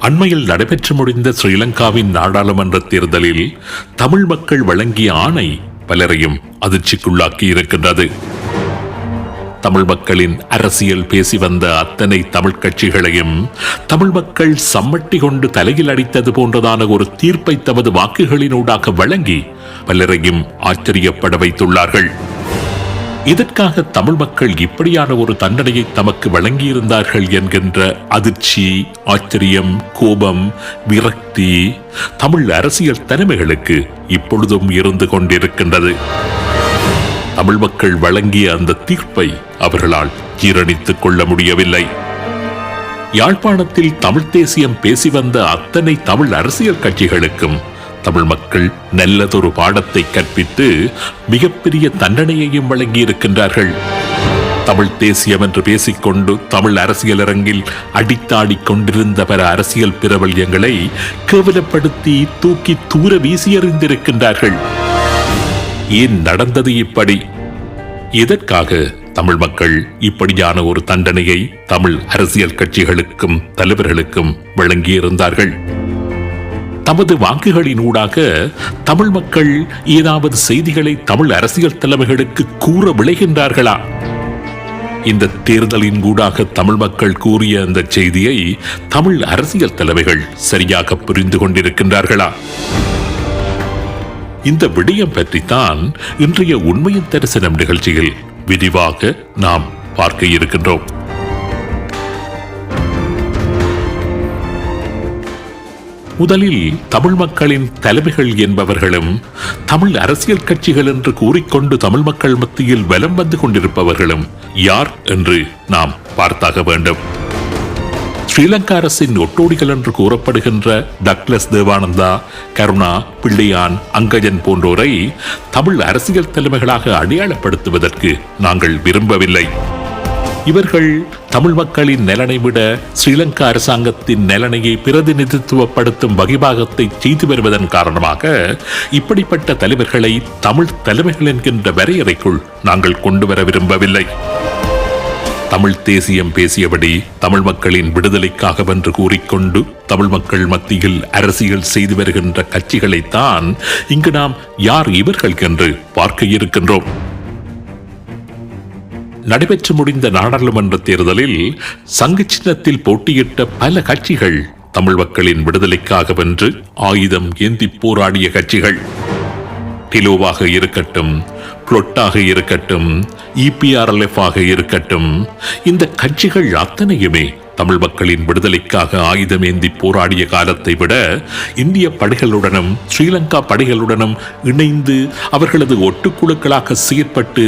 அண்மையில் நடைபெற்று முடிந்த ஸ்ரீலங்காவின் நாடாளுமன்ற தேர்தலில் தமிழ் மக்கள் வழங்கிய ஆணை பலரையும் அதிர்ச்சிக்குள்ளாக்கி இருக்கின்றது. தமிழ் மக்களின் அரசியல் பேசி வந்த அத்தனை தமிழ் கட்சிகளையும் தமிழ் மக்கள் சம்மட்டி கொண்டு தலையில் அடித்தது போன்றதான ஒரு தீர்ப்பை தமது வாக்குகளினூடாக வழங்கி பலரையும் ஆச்சரியப்பட வைத்துள்ளார்கள். இதற்காக தமிழ் மக்கள் இப்படியான ஒரு தண்டனையை தமக்கு வழங்கியிருந்தார்கள் என்கின்ற அதிர்ச்சி, ஆச்சரியம், கோபம், விரக்தி தமிழ் அரசியல் தலைமைகளுக்கு இப்பொழுதும் இருந்து கொண்டிருக்கின்றது. தமிழ் மக்கள் வழங்கிய அந்த தீர்ப்பை அவர்களால் ஜீரணித்துக் கொள்ள முடியவில்லை. யாழ்ப்பாணத்தில் தமிழ் தேசியம் பேசி வந்த அத்தனை தமிழ் அரசியல் கட்சிகளுக்கும் தமிழ் மக்கள் நல்லதொரு பாடத்தை கற்பித்து மிகப்பெரிய தண்டனையையும் வழங்கியிருக்கின்றார்கள். தமிழ் தேசியம் என்று பேசிக்கொண்டு தமிழ் அரசியல் அரங்கில் அடித்தாடி கொண்டிருந்த பல அரசியல் பிரபல்யங்களை கேவலப்படுத்தி தூக்கி தூர வீசி எறிந்திருக்கின்றார்கள். ஏன் நடந்தது இப்படி? எதற்காக தமிழ் மக்கள் இப்படியான ஒரு தண்டனையை தமிழ் அரசியல் கட்சிகளுக்கும் தலைவர்களுக்கும் வழங்கியிருந்தார்கள்? தமது வாக்குகளினூடாக தமிழ் மக்கள் ஏதாவது செய்திகளை தமிழ் அரசியல் தலைமைகளுக்கு கூற விளைகின்றார்களா? இந்த தேர்தலின் ஊடாக தமிழ் மக்கள் கூறிய அந்த செய்தியை தமிழ் அரசியல் தலைமைகள் சரியாக புரிந்து கொண்டிருக்கின்றார்களா? இந்த விடயம் பற்றித்தான் இன்றைய உண்மையின் தரிசனம் நிகழ்ச்சியில் விரிவாக நாம் பார்க்க இருக்கின்றோம். முதலில் தமிழ் மக்களின் தலைமைகள் என்பவர்களும் தமிழ் அரசியல் கட்சிகள் என்று கூறிக்கொண்டு தமிழ் மக்கள் மத்தியில் வலம் வந்து கொண்டிருப்பவர்களும் யார் என்று நாம் பார்த்தாக வேண்டும். ஸ்ரீலங்கா அரசின் ஒட்டோடிகள் என்று கூறப்படுகின்ற டக்ளஸ் தேவானந்தா, கருணா, பிள்ளையான், அங்கஜன் போன்றோரை தமிழ் அரசியல் தலைமைகளாக அடையாளப்படுத்துவதற்கு நாங்கள் விரும்பவில்லை. இவர்கள் தமிழ் மக்களின் நலனை விட ஸ்ரீலங்கா அரசாங்கத்தின் நலனையை பிரதிநிதித்துவப்படுத்தும் வகிபாகத்தை செய்து வருவதன் காரணமாக இப்படிப்பட்ட தலைவர்களை தமிழ் தலைமைகள் என்கின்ற வரையறைக்குள் நாங்கள் கொண்டு வர விரும்பவில்லை. தமிழ் தேசியம் பேசியபடி தமிழ் மக்களின் விடுதலைக்காக வென்று கூறிக்கொண்டு தமிழ் மக்கள் மத்தியில் அரசியல் செய்து வருகின்ற கட்சிகளைத்தான் இங்கு நாம் யார் இவர்கள் என்று பார்க்க இருக்கின்றோம். நடைபெற்று முடிந்த நாடாளுமன்ற தேர்தலில் சங்கு சின்னத்தில் போட்டியிட்ட பல கட்சிகள் தமிழ் மக்களின் விடுதலைக்காக வென்று ஆயுதம் ஏந்தி போராடிய கட்சிகள். டிலோவாக இருக்கட்டும், புளொட்டாக இருக்கட்டும், EPRLF ஆக இருக்கட்டும், இந்த கட்சிகள் அத்தனையுமே தமிழ் மக்களின் விடுதலைக்காக ஆயுதம் ஏந்தி போராடிய காலத்தை விட இந்திய படைகளுடனும் ஸ்ரீலங்கா படைகளுடனும் இணைந்து அவர்களது ஒட்டுக்குழுக்களாக செயற்பட்டு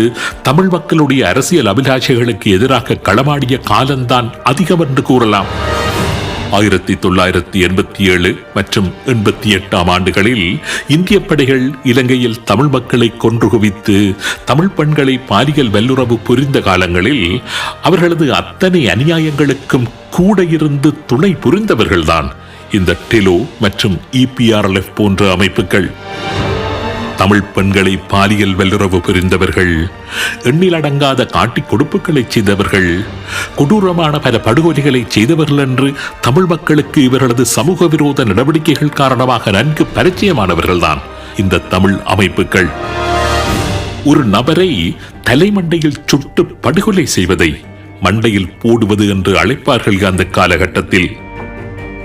தமிழ் மக்களுடைய அரசியல் அபிலாஷைகளுக்கு எதிராக களமாடிய காலம்தான் அதிகம் என்று கூறலாம். 1987 மற்றும் 88 ஆண்டுகளில் இந்திய படைகள் இலங்கையில் தமிழ் மக்களை கொன்று குவித்து தமிழ் பெண்களை பாலியல் வல்லுறவு புரிந்த காலங்களில் அவர்களது அத்தனை அநியாயங்களுக்கும் கூட இருந்து துணை புரிந்தவர்கள்தான் இந்த டிலோ மற்றும் EPRLF போன்ற அமைப்புகள். தமிழ் பெண்களை பாலியல் வல்லுறவு புரிந்தவர்கள், எண்ணிலடங்காத காட்டி கொடுப்புகளை செய்தவர்கள், கொடூரமான பல படுகொலைகளை செய்தவர்கள் என்று தமிழ் மக்களுக்கு இவர்களது சமூக விரோத நடவடிக்கைகள் காரணமாக நன்கு பரிச்சயமானவர்கள்தான் இந்த தமிழ் அமைப்புகள். ஒரு நபரை தலைமண்டையில் சுட்டு படுகொலை செய்வதை மண்டையில் போடுவது என்று அழைப்பார்கள். அந்த காலகட்டத்தில்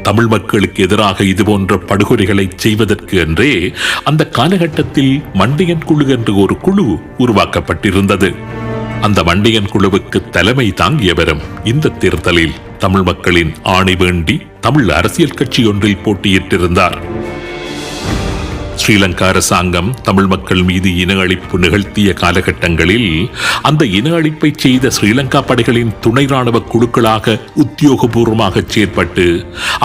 தமிழ் மக்களுக்கு எதிராக இதுபோன்ற படுகொலைகளை செய்வதற்கு என்றே அந்த காலகட்டத்தில் மண்டையன் குழு என்று ஒரு குழு உருவாக்கப்பட்டிருந்தது. அந்த மண்டையன் குழுவுக்கு தலைமை தாங்கியவரும் இந்த தேர்தலில் தமிழ் மக்களின் ஆணை வேண்டி தமிழ் அரசியல் கட்சி ஒன்றில் போட்டியிட்டிருந்தார். ஸ்ரீலங்கா அரசாங்கம் தமிழ் மக்கள் மீது இன அழிப்பு நிகழ்த்திய காலகட்டங்களில் அந்த இன அழிப்பை செய்த ஸ்ரீலங்கா படைகளின் துணை ராணுவ குழுக்களாக உத்தியோகபூர்வமாக செயற்பட்டு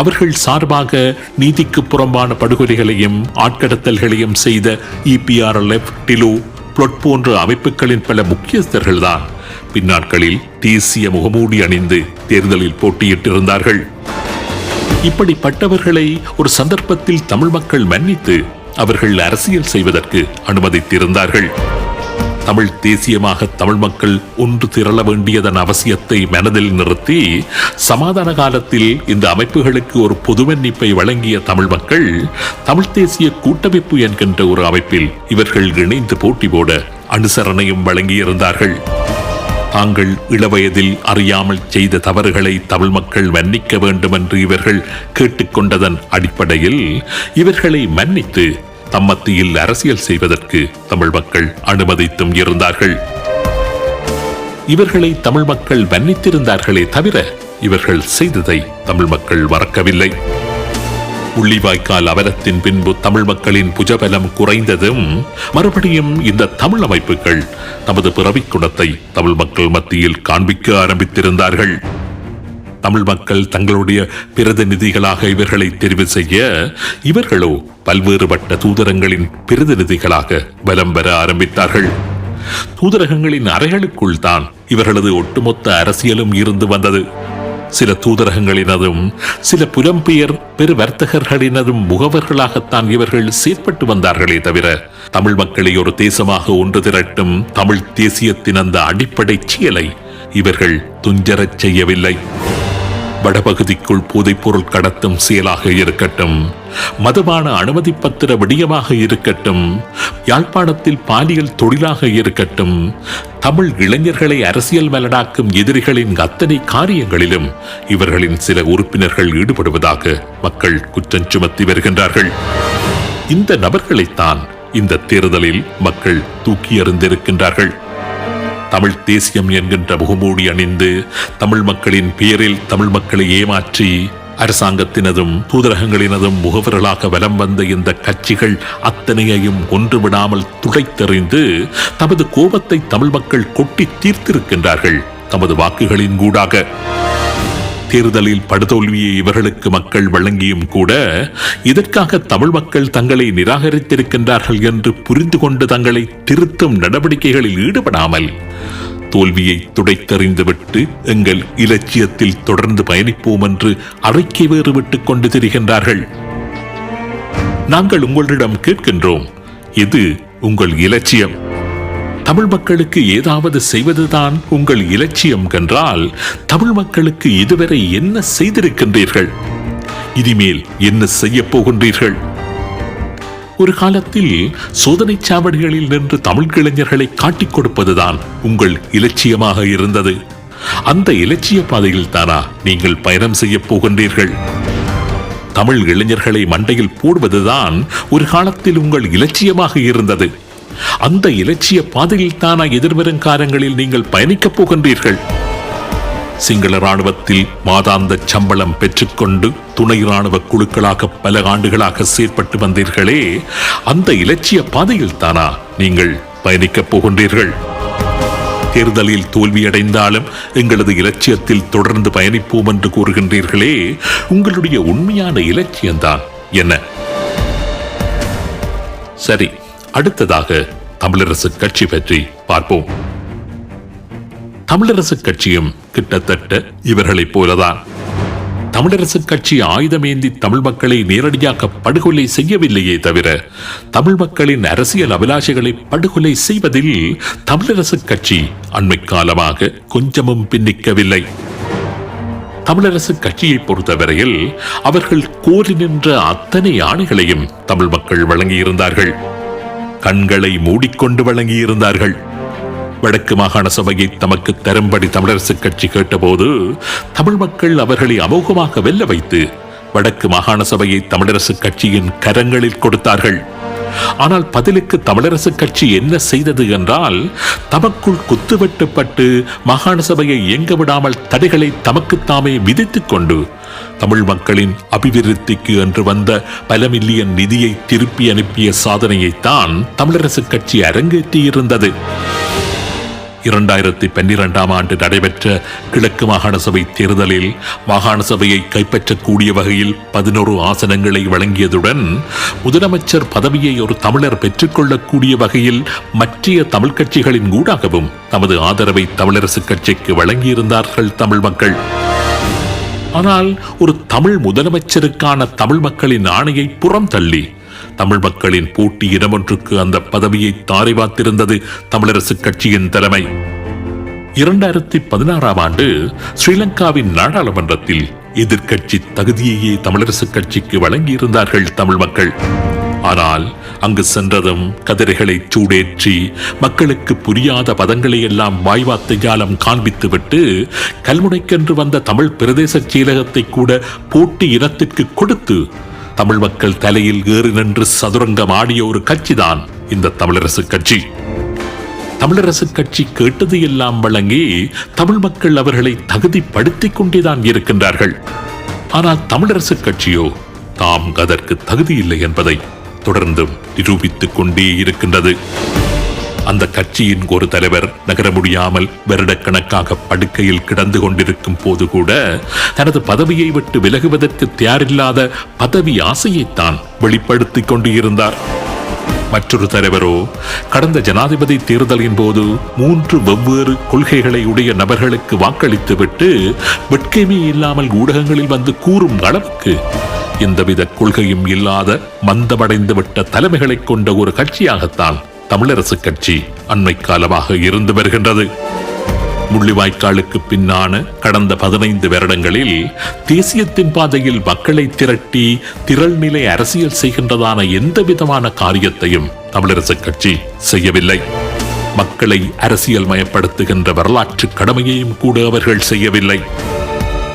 அவர்கள் சார்பாக நீதிக்கு புறம்பான படுகொலைகளையும் ஆட்கடத்தல்களையும் செய்த EPRLF, டிலோ, புளொட் போன்ற அமைப்புகளின் பல முக்கியஸ்தர்கள்தான் பின்னாட்களில் தேசிய முகமூடி அணிந்து தேர்தலில் போட்டியிட்டிருந்தார்கள். இப்படிப்பட்டவர்களை ஒரு சந்தர்ப்பத்தில் தமிழ் மக்கள் மன்னித்து அவர்கள் அரசியல் செய்வதற்கு அனுமதித்திருந்தார்கள். தமிழ் தேசியமாக தமிழ் மக்கள் ஒன்று திரள வேண்டியதன் அவசியத்தை மனதில் நிறுத்தி சமாதான காலத்தில் இந்த அமைப்புகளுக்கு ஒரு பொது மன்னிப்பை வழங்கிய தமிழ் மக்கள் தமிழ் தேசிய கூட்டமைப்பு என்கின்ற ஒரு அமைப்பில் இவர்கள் இணைந்து போட்டி போட அனுசரணையும் வழங்கியிருந்தார்கள். தாங்கள் இளவயதில் அறியாமல் செய்த தவறுகளை தமிழ் மக்கள் மன்னிக்க வேண்டும் என்று இவர்கள் கேட்டுக்கொண்டதன் அடிப்படையில் இவர்களை மன்னித்து தம்மத்தியில் அரசியல் செய்வதற்கு தமிழ் மக்கள் அனுமதித்தும் இருந்தார்கள். இவர்களை தமிழ் மக்கள் மன்னித்திருந்தார்களே தவிர இவர்கள் செய்ததை தமிழ் மக்கள் மறக்கவில்லை. உள்ளிவாய்க்கால் அவலத்தின் பின்பு தமிழ் மக்களின் புஜபலம் குறைந்ததும் மறுபடியும் இந்த தமிழ் அமைப்புகள் தமது பிறவிக் குணத்தை தமிழ் மக்கள் மத்தியில் காண்பிக்க ஆரம்பித்திருந்தார்கள். தமிழ் மக்கள் தங்களுடைய பிரதிநிதிகளாக இவர்களை தெரிவு செய்ய இவர்களோ பல்வேறுபட்ட தூதரங்களின் பிரதிநிதிகளாக பலம் பெற ஆரம்பித்தார்கள். தூதரகங்களின் அறைகளுக்குள் தான் இவர்களது ஒட்டுமொத்த அரசியலும் இருந்து வந்தது. சில தூதரகங்களினதும் சில புலம்பெயர் பெரு வர்த்தகர்களினதும் முகவர்களாகத்தான் இவர்கள் செயற்பட்டு வந்தார்களே தவிர தமிழ் மக்களை ஒரு தேசமாக ஒன்று திரட்டும் தமிழ் தேசியத்தின் அந்த அடிப்படை செயலை இவர்கள் துஞ்சரச் செய்யவில்லை. வடபகுதிக்குள் போதைப் பொருள் கடத்தும் செயலாக இருக்கட்டும், மதமான அனுமதி பத்திர விடயமாக இருக்கட்டும், யாழ்ப்பாணத்தில் பாலியல் தொழிலாக இருக்கட்டும், தமிழ் இளைஞர்களை அரசியல் மலடாக்கும் எதிரிகளின் அத்தனை காரியங்களிலும் இவர்களின் சில உறுப்பினர்கள் ஈடுபடுவதாக மக்கள் குற்றம் சுமத்தி வருகின்றார்கள். இந்த நபர்களைத்தான் இந்த தேர்தலில் மக்கள் தூக்கி எறிந்திருக்கின்றார்கள். தமிழ் தேசியம் என்கின்ற முகமூடி அணிந்து தமிழ் மக்களின் பெயரில் தமிழ் மக்களை ஏமாற்றி அரசாங்கத்தினதும் தூதரகங்களினதும் முகவர்களாக வலம் வந்த இந்த கட்சிகள் அத்தனையையும் ஒன்றுவிடாமல் துடைத்தெறிந்து தமது கோபத்தை தமிழ் மக்கள் கொட்டி தீர்த்திருக்கின்றார்கள் தமது வாக்குகளின் கூடாக. தேர்தலில் படுதோல்வியை இவர்களுக்கு மக்கள் வழங்கியும் கூட இதற்காக தமிழ் மக்கள் தங்களை நிராகரித்திருக்கின்றார்கள் என்று புரிந்து கொண்டு தங்களை திருத்தும் நடவடிக்கைகளில் ஈடுபடாமல் தோல்வியை துடைத்தெறிந்துவிட்டு எங்கள் இலட்சியத்தில் தொடர்ந்து பயணிப்போம் என்று அறிக்கை வேறு விட்டுக் கொண்டு திரிகின்றார்கள். நாங்கள் உங்களிடம் கேட்கின்றோம், இது உங்கள் இலட்சியம். தமிழ் மக்களுக்கு ஏதாவது செய்வதுதான் உங்கள் இலட்சியம் என்றால் தமிழ் மக்களுக்கு இதுவரை என்ன செய்திருக்கின்றீர்கள்? இனிமேல் என்ன செய்ய போகின்றீர்கள்? ஒரு காலத்தில் சோதனை சாவடிகளில் நின்று தமிழ் இளைஞர்களை காட்டிக் கொடுப்பதுதான் உங்கள் இலட்சியமாக இருந்தது. அந்த இலட்சிய பாதையில் தானா நீங்கள் பயணம் செய்ய போகின்றீர்கள்? தமிழ் இளைஞர்களை மண்டையில் போடுவதுதான் ஒரு காலத்தில் உங்கள் இலட்சியமாக இருந்தது. அந்த இலட்சிய பாதையில் தானா எதிர்வரும் காலங்களில் நீங்கள் பயணிக்கப் போகின்றீர்கள்? சிங்கள ராணுவத்தில் மாதாந்த சம்பளம் பெற்றுக்கொண்டு துணை ராணுவ குழுக்களாக பல ஆண்டுகளாக செயற்பட்டு வந்தீர்களே, அந்த இலட்சிய பாதையில் தானா நீங்கள் பயணிக்கப் போகின்றீர்கள்? தேர்தலில் தோல்வியடைந்தாலும் எங்களது இலட்சியத்தில் தொடர்ந்து பயணிப்போம் என்று கூறுகின்றீர்களே, உங்களுடைய உண்மையான இலட்சியம்தான் என்ன? சரி, அடுத்ததாக தமிழரசு கட்சி பற்றி பார்ப்போம். தமிழரசு கட்சியும் கிட்டத்தட்ட இவர்களைப் போலதான். தமிழரசு கட்சி ஆயுதமேந்தி தமிழ் மக்களை நேரடியாக படுகொலை செய்யவில்லையே தவிர தமிழ் மக்களின் அரசியல் அபிலாஷைகளை படுகொலை செய்வதில் தமிழரசு கட்சி அண்மை காலமாக கொஞ்சமும் பின்னிக்கவில்லை. தமிழரசு கட்சியை பொறுத்தவரையில் அவர்கள் கோரி நின்ற அத்தனை ஆணைகளையும் தமிழ் மக்கள் வழங்கியிருந்தார்கள். கண்களை மூடிக்கொண்டு வழங்கியிருந்தார்கள். வடக்கு மாகாண சபையை தமக்கு தரும்படி தமிழரசு கட்சி கேட்டபோது தமிழ் மக்கள் அவர்களை அமோகமாக வெல்ல வைத்து வடக்கு மாகாண சபையை தமிழரசு கட்சியின் கரங்களில் கொடுத்தார்கள். ஆனால் பதிலுக்கு தமிழரசு கட்சி என்ன செய்தது என்றால், தமக்குள் குத்துவெட்டுப்பட்டு மாகாண சபையை இயங்க விடாமல் தடைகளை தமக்குத்தாமே விதித்துக் கொண்டு தமிழ் மக்களின் அபிவிருத்திக்கு என்று வந்த பல மில்லியன் நிதியை திருப்பி அனுப்பிய சாதனையைத்தான் தமிழரசு கட்சி அரங்கேற்றியிருந்தது. 2012 ஆண்டு நடைபெற்ற கிழக்கு மாகாண சபை தேர்தலில் மாகாண சபையை கைப்பற்றக்கூடிய வகையில் 11 ஆசனங்களை வழங்கியதுடன் முதலமைச்சர் பதவியை ஒரு தமிழர் பெற்றுக்கொள்ளக்கூடிய வகையில் மற்ற தமிழ் கட்சிகளின் ஊடாகவும் தமது ஆதரவை தமிழரசு கட்சிக்கு வழங்கியிருந்தார்கள் தமிழ் மக்கள். ஆனால் ஒரு தமிழ் முதலமைச்சருக்கான தமிழ் மக்களின் ஆணையை புறம் தள்ளி தமிழ் மக்களின் போட்டி இனமொன்றுக்கு அந்த பதவியை தாரை வாத்திருந்தது தமிழரசு கட்சியின் தலைமை. 2016 ஆண்டு ஸ்ரீலங்காவின் நாடாளுமன்றத்தில் எதிர்க்கட்சி தகுதியையே தமிழரசு கட்சிக்கு வழங்கியிருந்தார்கள் தமிழ் மக்கள். ஆனால் அங்கு சென்றதும் கதிரைகளை சூடேற்றி மக்களுக்கு புரியாத பதங்களை எல்லாம் வாய்வார்த்தை ஜாலம் காண்பித்துவிட்டு கல்முனைக்கென்று வந்த தமிழ் பிரதேச செயலகத்தை கூட போட்டி இனத்திற்கு கொடுத்து தமிழ் மக்கள் தலையில் ஏறி நின்று சதுரங்கம் ஆடிய ஒரு கட்சிதான் இந்த தமிழரசு கட்சி. தமிழரசு கட்சி கேட்டது எல்லாம் வழங்கி தமிழ் மக்கள் அவர்களை தகுதிப்படுத்திக் கொண்டேதான் இருக்கின்றார்கள். ஆனால் தமிழரசு கட்சியோ தாம் அதற்கு தகுதி இல்லை என்பதை தொடர்ந்தும் நிரூபித்துக் கொண்டே இருக்கின்றது. அந்த கட்சியின் ஒரு தலைவர் நகர முடியாமல் வருடக்கணக்காக படுக்கையில் கிடந்து கொண்டிருக்கும் போது கூட தனது பதவியை விட்டு விலகுவதற்கு தயாரில்லாத பதவி ஆசையைத்தான் வெளிப்படுத்திக் கொண்டு இருந்தார். மற்றொரு தலைவரோ கடந்த ஜனாதிபதி தேர்தலின் போது 3 வெவ்வேறு கொள்கைகளை உடைய நபர்களுக்கு வாக்களித்துவிட்டு வெட்கமே இல்லாமல் ஊடகங்களில் வந்து கூறும் அளவுக்கு எந்தவித கொள்கையும் இல்லாத மந்தமடைந்துவிட்ட தலைமைகளை கொண்ட ஒரு கட்சியாகத்தான் தமிழரசு கட்சி அண்மை காலமாக இருந்து வருகின்றது. முள்ளிவாய்க்காலுக்கு பின்னான கடந்த 15 வருடங்களில் தேசியத்தின் பாதையில் மக்களை திரட்டி திரள்நிலை அரசியல் செய்கின்றதான எந்த விதமான காரியத்தையும் தமிழரசு கட்சி செய்யவில்லை. மக்களை அரசியல் மயப்படுத்துகின்ற வரலாற்று கடமையையும் கூட அவர்கள் செய்யவில்லை.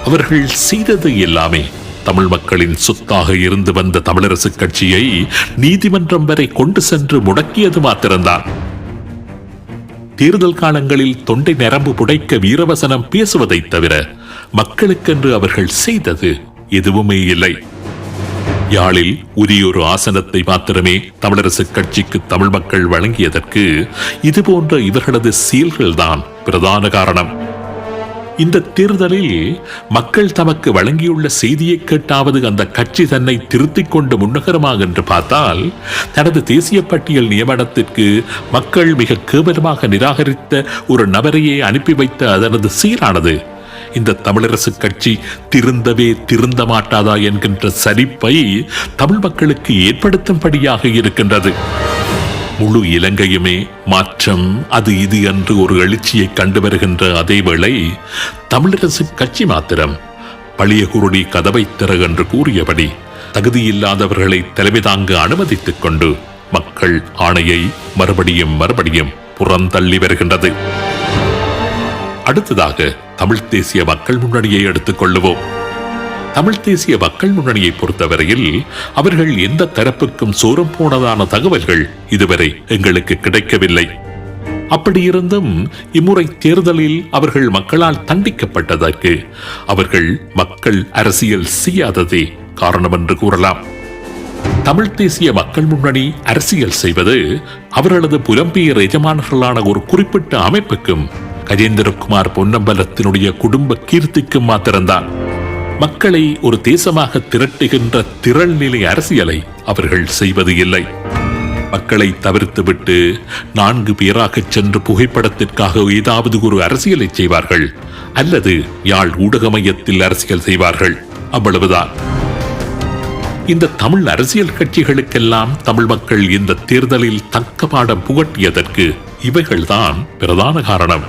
அவர்கள் செய்தது எல்லாமே தமிழ் மக்களின் சொத்தாக இருந்து வந்த தமிழரசு கட்சியை நீதிமன்றம் வரை கொண்டு சென்று முடக்கியது மாத்திரம்தான். தேர்தல் காலங்களில் தொண்டை நரம்பு புடைக்க வீரவசனம் பேசுவதை தவிர மக்களுக்கென்று அவர்கள் செய்தது எதுவுமே இல்லை. யாழில் உரியொரு ஆசனத்தை மாத்திரமே தமிழரசு கட்சிக்கு தமிழ் மக்கள் வழங்கியதற்கு இதுபோன்ற இவர்களது செயல்கள்தான் பிரதான காரணம். இந்த தேர்தலில் மக்கள் தமக்கு வழங்கியுள்ள செய்தியை கேட்டாவது அந்த கட்சி தன்னை திருத்திக் கொண்டு முன்னகரமாக என்று பார்த்தால் தனது தேசிய பட்டியல் நியமனத்திற்கு மக்கள் மிக கேவலமாக நிராகரித்த ஒரு நபரையே அனுப்பி வைத்த அதனது சீரானது இந்த தமிழரசு கட்சி திருந்தவே திருந்த மாட்டாதா என்கின்ற சரிப்பை தமிழ் மக்களுக்கு ஏற்படுத்தும்படியாக இருக்கின்றது. முழு இலங்கையுமே மாற்றம் அது இது என்று ஒரு எழுச்சியை கண்டு வருகின்ற அதேவேளை தமிழரசு கட்சி மாத்திரம் பழைய குருடி கதவை திற என்று கூறியபடி தகுதியில்லாதவர்களை தலைமை தாங்க அனுமதித்துக் கொண்டு மக்கள் ஆணையை மறுபடியும் புறந்தள்ளி வருகின்றது. அடுத்ததாக தமிழ் தேசிய மக்கள் முன்னணியை எடுத்துக் கொள்ளுவோம். தமிழ் தேசிய மக்கள் முன்னணியை பொறுத்தவரையில் அவர்கள் எந்த தரப்புக்கும் சோரம் போனதான தகவல்கள் இதுவரை எங்களுக்கு கிடைக்கவில்லை. அப்படியிருந்தும் இம்முறை தேர்தலில் அவர்கள் மக்களால் தண்டிக்கப்பட்டதற்கு அவர்கள் மக்கள் அரசியல் செய்யாததே காரணம் என்று கூறலாம். தமிழ் தேசிய மக்கள் முன்னணி அரசியல் செய்வது அவர்களது புலம்பெயர் எஜமானர்களான ஒரு குறிப்பிட்ட அமைப்புக்கும் கஜேந்திரகுமார் பொன்னம்பலத்தினுடைய குடும்ப கீர்த்திக்கும் மாத்திரம்தான். மக்களை ஒரு தேசமாக திரட்டுகின்ற திரள்நிலை அரசியலை அவர்கள் செய்வது இல்லை. மக்களை தவிர்த்துவிட்டு 4 பேராக சென்று புகைப்படத்திற்காக ஏதாவது ஒரு அரசியலை செய்வார்கள் அல்லது யாழ் ஊடக மையத்தில் அரசியல் செய்வார்கள், அவ்வளவுதான். இந்த தமிழ் அரசியல் கட்சிகளுக்கெல்லாம் தமிழ் மக்கள் இந்த தேர்தலில் தக்க பாடம் புகட்டியதற்கு இவைகள்தான் பிரதான காரணம்.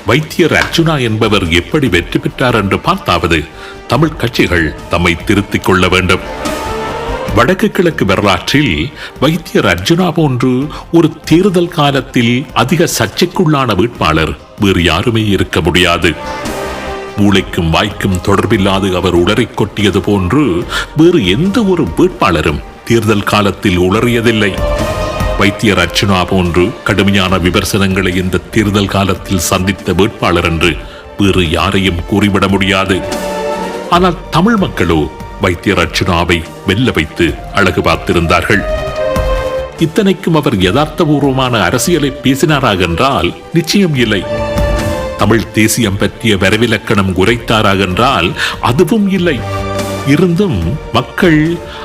வைத்தியர் அர்ஜுனா என்பவர் எப்படி வெற்றி பெற்றார் என்று பார்த்தாவது தமிழ் கட்சிகள் தம்மை திருத்திக் கொள்ள வேண்டும். வடக்கு கிழக்கு வரலாற்றில் வைத்தியர் அர்ஜுனா போன்று ஒரு தேர்தல் காலத்தில் அதிக சர்ச்சைக்குள்ளான வேட்பாளர் வேறு யாருமே இருக்க முடியாது. மூளைக்கும் வாய்க்கும் தொடர்பில்லாது அவர் உளறிக் கொட்டியது போன்று வேறு எந்த ஒரு வேட்பாளரும் தேர்தல் காலத்தில் உளறியதில்லை. வைத்தியர் அர்ச்சுனா போன்று கடுமையான விமர்சனங்களை இந்த தேர்தல் காலத்தில் சந்தித்த வேட்பாளர் என்று வேறு யாரையும் கூறிவிட முடியாது. ஆனால் தமிழ் மக்களோ வைத்தியர் அர்ச்சுனாவை வெல்ல வைத்து அழகு பார்த்திருந்தார்கள். இத்தனைக்கும் அவர் யதார்த்தபூர்வமான அரசியலை பேசினாராக என்றால் நிச்சயம் இல்லை. தமிழ் தேசியம் பற்றிய வரவிலக்கணம் உரைத்தாராக என்றால் அதுவும் இல்லை. இருந்தும் மக்கள்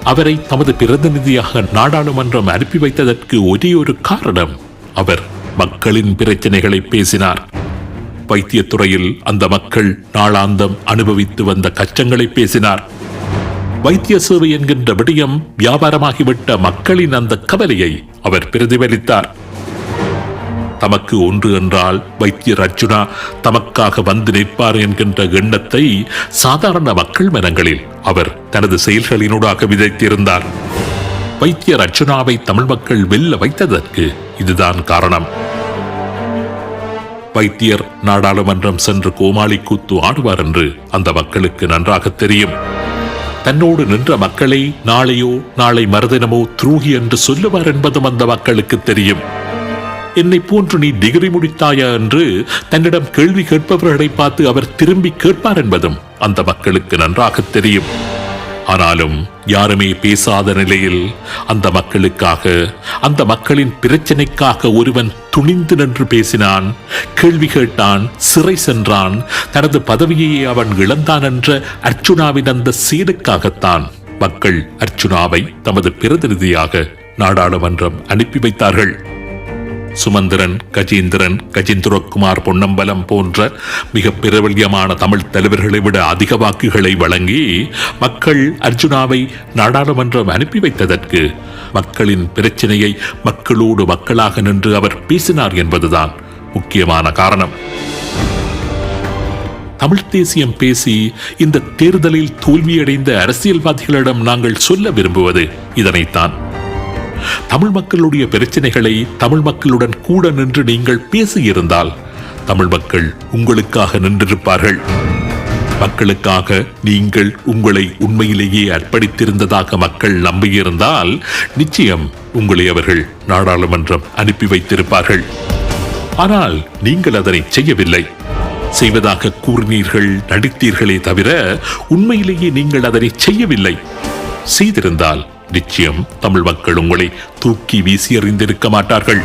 அவரை தமது பிரதிநிதியாக நாடாளுமன்றம் அனுப்பி வைத்ததற்கு ஒரே ஒரு காரணம், அவர் மக்களின் பிரச்சனைகளை பேசினார். வைத்தியத்துறையில் அந்த மக்கள் நாளாந்தம் அனுபவித்து வந்த கஷ்டங்களை பேசினார். வைத்திய சேவை என்கின்ற விடயம் வியாபாரமாகிவிட்ட மக்களின் அந்த கவலையை அவர் பிரதிபலித்தார். தமக்கு ஒன்று என்றால் வைத்தியர் அர்ஜுனா தமக்காக வந்து நிற்பார் என்கின்ற எண்ணத்தை சாதாரண மக்கள் மனங்களில் அவர் தனது செயல்களினூடாக விதைத்திருந்தார். வைத்தியர் அர்ஜுனாவை தமிழ் மக்கள் வெல்ல வைத்ததற்கு இதுதான் காரணம். வைத்தியர் நாடாளுமன்றம் சென்று கோமாளி கூத்து ஆடுவார் என்று அந்த மக்களுக்கு நன்றாக தெரியும். தன்னோடு நின்ற மக்களை நாளையோ நாளை மறுதினமோ துரோகி என்று சொல்லுவார் என்பதும் அந்த மக்களுக்கு தெரியும். என்னை போன்று நீ டிகிரி முடித்தாயா என்று தன்னிடம் கேள்வி கேட்பவர்களை பார்த்து அவர் திரும்பி கேட்பார் என்பதும் அந்த மக்களுக்கு நன்றாக தெரியும். ஆனாலும் யாருமே பேசாத நிலையில் அந்த மக்களுக்காக, அந்த மக்களின் பிரச்சனைக்காக ஒருவன் துணிந்து நின்று பேசினான், கேள்வி கேட்டான், சிறை சென்றான், தனது பதவியை அவன் இழந்தான் என்ற அர்ஜுனாவின் அந்த சீனுக்காகத்தான் மக்கள் அர்ஜுனாவை தமது பிரதிநிதியாக நாடாளுமன்றம் அனுப்பி வைத்தார்கள். சுமந்திரன், கஜேந்திரன், கஜேந்திரகுமார் பொன்னம்பலம் போன்ற மிக பிரபல்யமான தமிழ் தலைவர்களை விட அதிக வாக்குகளை வழங்கி மக்கள் அர்ஜுனாவை நாடாளுமன்றம் அனுப்பி வைத்ததற்கு மக்களின் பிரச்சனையை மக்களோடு மக்களாக நின்று அவர் பேசினார் என்பதுதான் முக்கியமான காரணம். தமிழ் தேசியம் பேசி இந்த தேர்தலில் தோல்வியடைந்த அரசியல்வாதிகளிடம் நாங்கள் சொல்ல விரும்புவது இதனைத்தான். தமிழ் மக்களுடைய பிரச்சனைகளை தமிழ் மக்களுடன் கூட நின்று நீங்கள் பேசியிருந்தால் தமிழ் மக்கள் உங்களுக்காக நின்றிருப்பார்கள். மக்களுக்காக நீங்கள் உங்களை உண்மையிலேயே அர்ப்பணித்திருந்ததாக மக்கள் நம்பியிருந்தால் நிச்சயம் உங்களை அவர்கள் நாடாளுமன்றம் அனுப்பி வைத்திருப்பார்கள். ஆனால் நீங்கள் அதனை செய்யவில்லை. செய்வதாக கூறினீர்கள், நடித்தீர்களே தவிர உண்மையிலேயே நீங்கள் அதனை செய்யவில்லை. செய்திருந்தால் நிச்சயம் தமிழ் மக்கள் உங்களை தூக்கி வீசி எறிந்திருக்க மாட்டார்கள்.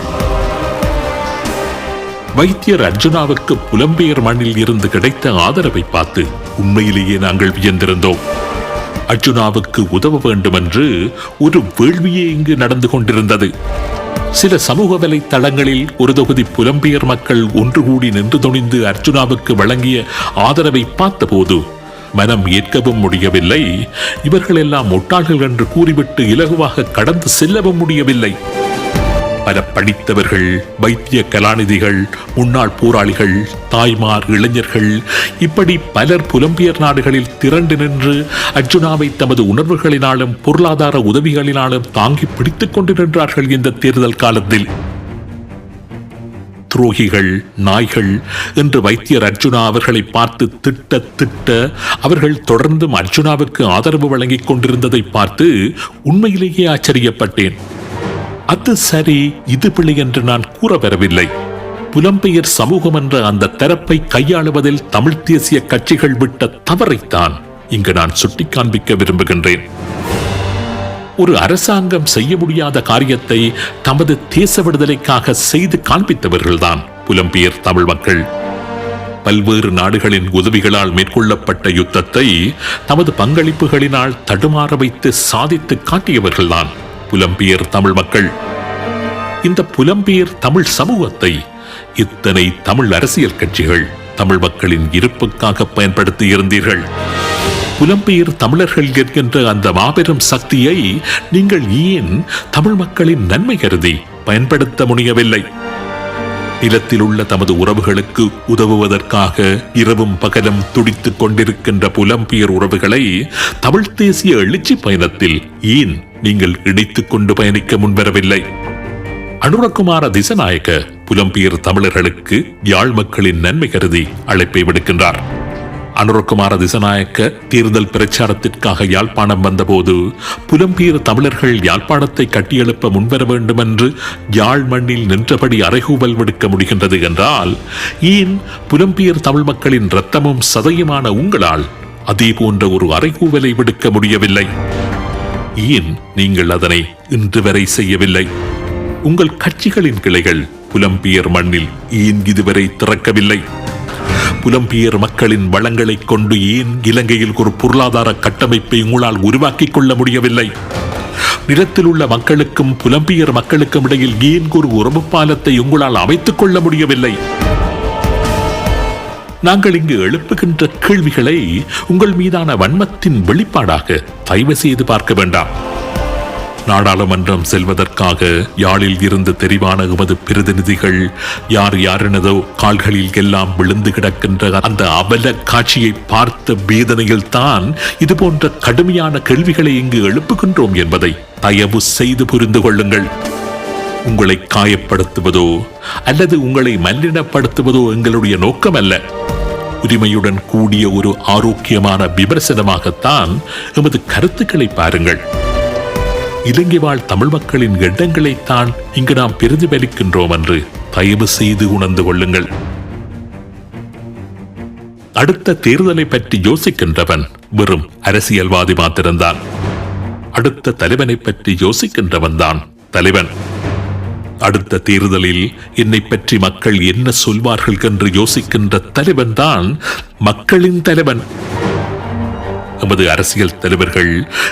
வைத்தியர் அர்ஜுனாவுக்கு புலம்பெயர் மண்ணில் இருந்து கிடைத்த ஆதரவை பார்த்து உண்மையிலேயே நாங்கள் வியந்திருந்தோம். அர்ஜுனாவுக்கு உதவ வேண்டும் என்று ஒரு வேள்வியே இங்கு நடந்து கொண்டிருந்தது. சில சமூக வலைத்தளங்களில் ஒரு தொகுதி புலம்பெயர் மக்கள் ஒன்று கூடி நின்று துணிந்து அர்ஜுனாவுக்கு வழங்கிய ஆதரவை பார்த்தபோது மனம் ஏற்கவும் முடியவில்லை. இவர்கள் எல்லாம் முட்டாள்கள் என்று கூறிவிட்டு இலகுவாக கடந்து செல்லவும் முடியவில்லை. பல படித்தவர்கள், வைத்திய கலாநிதிகள், முன்னாள் போராளிகள், தாய்மார், இளைஞர்கள் இப்படி பலர் புலம்பெயர் நாடுகளில் திரண்டு நின்று அர்ஜுனாவை தமது உணர்வுகளினாலும் பொருளாதார உதவிகளினாலும் தாங்கி பிடித்துக் கொண்டு நின்றார்கள். இந்த தேர்தல் காலத்தில் துரோகிகள், நாய்கள் என்று வைத்தியர் அர்ஜுனா அவர்களை பார்த்து திட்ட திட்ட அவர்கள் தொடர்ந்தும் அர்ஜுனாவுக்கு ஆதரவு வழங்கிக் கொண்டிருந்ததை பார்த்து உண்மையிலேயே ஆச்சரியப்பட்டேன். அது சரி, இது பிழை என்று நான் கூற வரவில்லை. புலம்பெயர் சமூகம் என்ற அந்த தரப்பை கையாளுவதில் தமிழ் தேசிய கட்சிகள் விட்ட தவறைத்தான் இங்கு நான் சுட்டிக்காண்பிக்க விரும்புகின்றேன். ஒரு அரசாங்கம் செய்ய முடியாத காரியத்தை தமது தேச விடுதலைக்காக செய்து காண்பித்தவர்கள்தான் புலம்பெயர் தமிழ் மக்கள். பல்வேறு நாடுகளின் உதவிகளால் மேற்கொள்ளப்பட்ட யுத்தத்தை தமது பங்களிப்புகளினால் தடுமாற வைத்து சாதித்து காட்டியவர்கள்தான் புலம்பெயர் தமிழ் மக்கள். இந்த புலம்பெயர் தமிழ் சமூகத்தை இத்தனை தமிழ் அரசியல் கட்சிகள் தமிழ் மக்களின் இருப்புக்காக பயன்படுத்தி இருந்தீர்கள். புலம்பெயர் தமிழர்கள் என்கின்ற அந்த மாபெரும் சக்தியை நீங்கள் ஏன் தமிழ் மக்களின் நன்மை கருதி பயன்படுத்த முடியவில்லை? நிலத்தில் உள்ள தமது உறவுகளுக்கு உதவுவதற்காக இரவும் பகலும் துடித்துக் கொண்டிருக்கின்ற புலம்பெயர் உறவுகளை தமிழ் தேசிய எழுச்சி பயணத்தில் ஏன் நீங்கள் இணைத்துக் கொண்டு பயணிக்க முன்வரவில்லை? அனுரகுமார திசநாயக்க புலம்பெயர் தமிழர்களுக்கு யாழ் மக்களின் நன்மை கருதி அழைப்பை விடுக்கின்றார். அனுரகுமார திசநாயக்க தேர்தல் பிரச்சாரத்திற்காக யாழ்ப்பாணம் வந்தபோது புலம்பெயர் தமிழர்கள் யாழ்ப்பாணத்தை கட்டியெழுப்ப முன்வர வேண்டும் என்று யாழ் மண்ணில் நின்றபடி அறைகூவல் விடுக்க முடிகின்றது என்றால் ஏன் புலம்பெயர் தமிழ் மக்களின் இரத்தமும் சதையுமான உங்களால் அதே போன்ற ஒரு அறைகூவலை விடுக்க முடியவில்லை? ஏன் நீங்கள் அதனை இன்று வரை செய்யவில்லை? உங்கள் கட்சிகளின் கிளைகள் புலம்பெயர் மண்ணில் ஏன் இதுவரை திறக்கவில்லை? புலம்பெயர் மக்களின் வளங்களை கொண்டு ஏன் இலங்கையில் ஒரு பொருளாதார கட்டமைப்பை உங்களால் உருவாக்கிக் கொள்ள முடியவில்லை? நிலத்தில் உள்ள மக்களுக்கும் புலம்பெயர் மக்களுக்கும் இடையில் ஏன் ஒரு உறவு பாலத்தை உங்களால் அமைத்துக் கொள்ள முடியவில்லை? நாங்கள் இங்கு எழுப்புகின்ற கேள்விகளை உங்கள் மீதான வன்மத்தின் வெளிப்பாடாக தயவு செய்து பார்க்க வேண்டாம். நாடாளுமன்றம் செல்வதற்காக யாழில் இருந்து தெரிவான எமது பிரதிநிதிகள் யார் யாரெனதோ கால்களில் எல்லாம் விழுந்து கிடக்கின்ற அந்த அவல காட்சியை பார்த்த வேதனையில் தான் இது போன்ற கடுமையான கேள்விகளை இங்கு எழுப்புகின்றோம் என்பதை தயவு செய்து புரிந்து கொள்ளுங்கள். உங்களை காயப்படுத்துவதோ அல்லது உங்களை மல்லினப்படுத்துவதோ எங்களுடைய நோக்கம் அல்ல. உரிமையுடன் கூடிய ஒரு ஆரோக்கியமான விமர்சனமாகத்தான் எமது கருத்துக்களை பாருங்கள். இலங்கை வாழ் தமிழ் மக்களின் எண்ணங்களைத்தான் இங்கு நாம் பிரதிபலிக்கின்றோம் என்று தயவு செய்து உணர்ந்து கொள்ளுங்கள். அடுத்த தேர்தலை பற்றி யோசிக்கின்றவன் வெறும் அரசியல்வாதி மாத்திரம்தான். அடுத்த தலைவனை பற்றி யோசிக்கின்றவன் தான் தலைவன். அடுத்த தேர்தலில் என்னை பற்றி மக்கள் என்ன சொல்வார்கள் என்று யோசிக்கின்ற தலைவன் தான் மக்களின் தலைவன். எமது அரசியல் தலைவர்கள்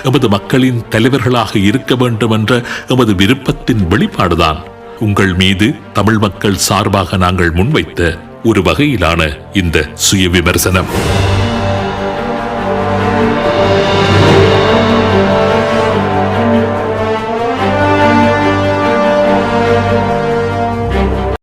எமது மக்களின் தலைவர்களாக இருக்க வேண்டும் என்ற எமது விருப்பத்தின் வெளிப்பாடுதான் உங்கள் மீது தமிழ் மக்கள் சார்பாக நாங்கள் முன்வைத்த ஒரு வகையிலான இந்த சுய விமர்சனம்.